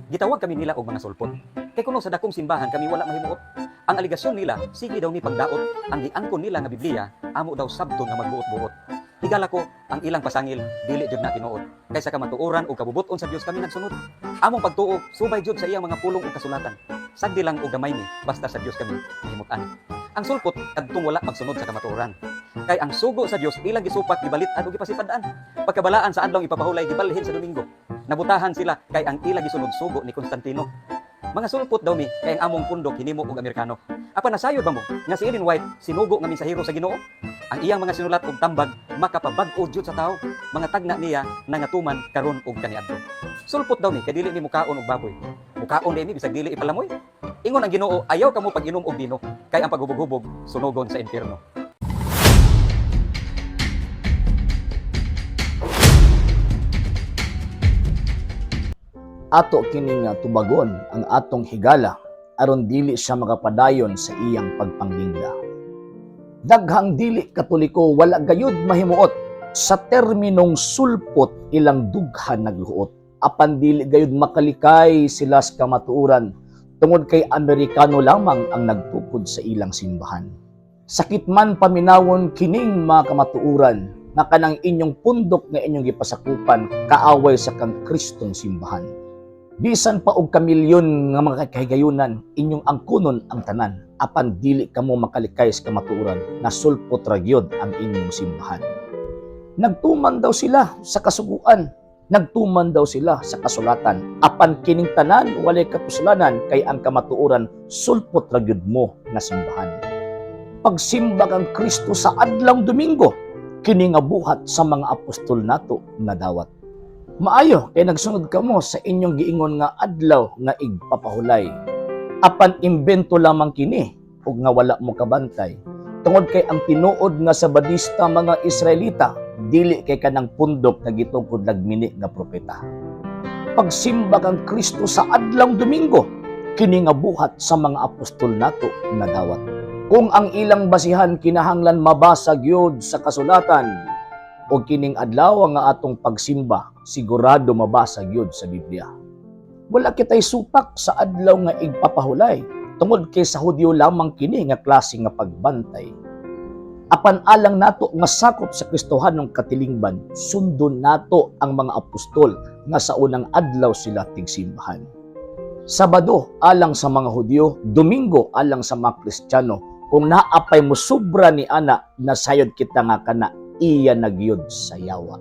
Gitawag kami nila og mga sulpot. Kay kuno sa dakong simbahan kami wala mahimuot. Ang aligasyon nila, sige daw ni pagdaot, ang giangkon nila nga Biblia, amo daw sabton nga magbuot-buot. Higala ko, ang ilang pasangil, dili jud na tinuod. Kaysa ka matuoran o kabubuton sa Dios kami nagsunod. Among pagtuo, subay jud sa iyang mga pulong o kasulatan. Sagdi lang og gamay ni, basta sa Dios kami mahimutan. Ang sulpot, kadtong wala magsunod sa kamatuoran. Kay ang sugo sa Dios, ilang gisupat, gibalitan o gipasipadaan. Pagkabalaan sa adlaw ipapahulay, gibalhin sa Domingo. Nabutahan sila kay ang ilang gisunod sugo ni Constantino. Mga sulpot daw mi, kay ang among pundok hinimo og Amerikano. Apa nasayod ba mo, nga si Ellen White, sinugo nga mensahero sa Ginoo? Ang iyang mga sinulat og tambag, makapabag-o jud sa tao. Mga tagna niya, nangatuman karon og kaniadto. Sulpot daw mi, kay dili ni mukaon og baboy. Mukaon di mi, bisag dili ipalamoy. Ingon ang Ginoo, ayaw kamo pag-inom og bino, kay ang paghubog-hubog, sunugon sa impyerno. Ato kini nga tubagon ang atong higala aron dili siya makapadayon sa iyang pagpanglingla. Daghang dili Katoliko wala gayud mahimuot sa terminong sulpot ilang dughan nagluot. Apan dili gayud makalikay sila sa kamatuoran tungod kay Amerikano lamang ang nagtukod sa ilang simbahan. Sakit man paminawon kining mga kamatuoran na kanang inyong pundok nga inyong gipasakupan kaaway sa kang Kristong simbahan. Bisan pa og kamilyon nga mga kahigayunan, inyong angkunon ang tanan, apan dili kamo makalikay sa kamatuoran na sulpot ra gyud ang inyong simbahan. Nagtuman daw sila sa kasuguan, nagtuman daw sila sa kasulatan, apan kining tanan walay kapusalanan kay ang kamatuoran sulpot ra gyud mo nga simbahan. Pagsimba kang Kristo sa adlaw Domingo, kini nga buhat sa mga apostol nato nga dawat. Maayo kay nagsunod kamo sa inyong giingon nga adlaw nga igpapahulay. Apan imbento lamang kini ug nga wala mo kabantay. Tungod kay ang tinuod nga sabadista mga Israelita dili kay kanang pundok nga gitungkod nagmini nga propeta. Pagsimba kang Kristo sa adlaw Domingo, kini nga buhat sa mga apostol nato nga dawat. Kung ang ilang basihan kinahanglan mabasa gyud sa kasulatan, o kining adlaw nga atong pagsimba, sigurado mabasa gyud sa Biblia. Wala kitay supak sa adlaw nga igpapahulay, tungod kay sa Hudyo lamang kini nga klase nga pagbantay. Apan alang nato nga sakop sa Kristohanong katilingban, sundon nato ang mga apostol nga sa unang adlaw sila tigsimbahan. Sabado alang sa mga Hudyo, Domingo alang sa mga Kristiyano. Kung naapay mo sobra ni ana, nasayod kita nga kana iya nagyud sa yawa.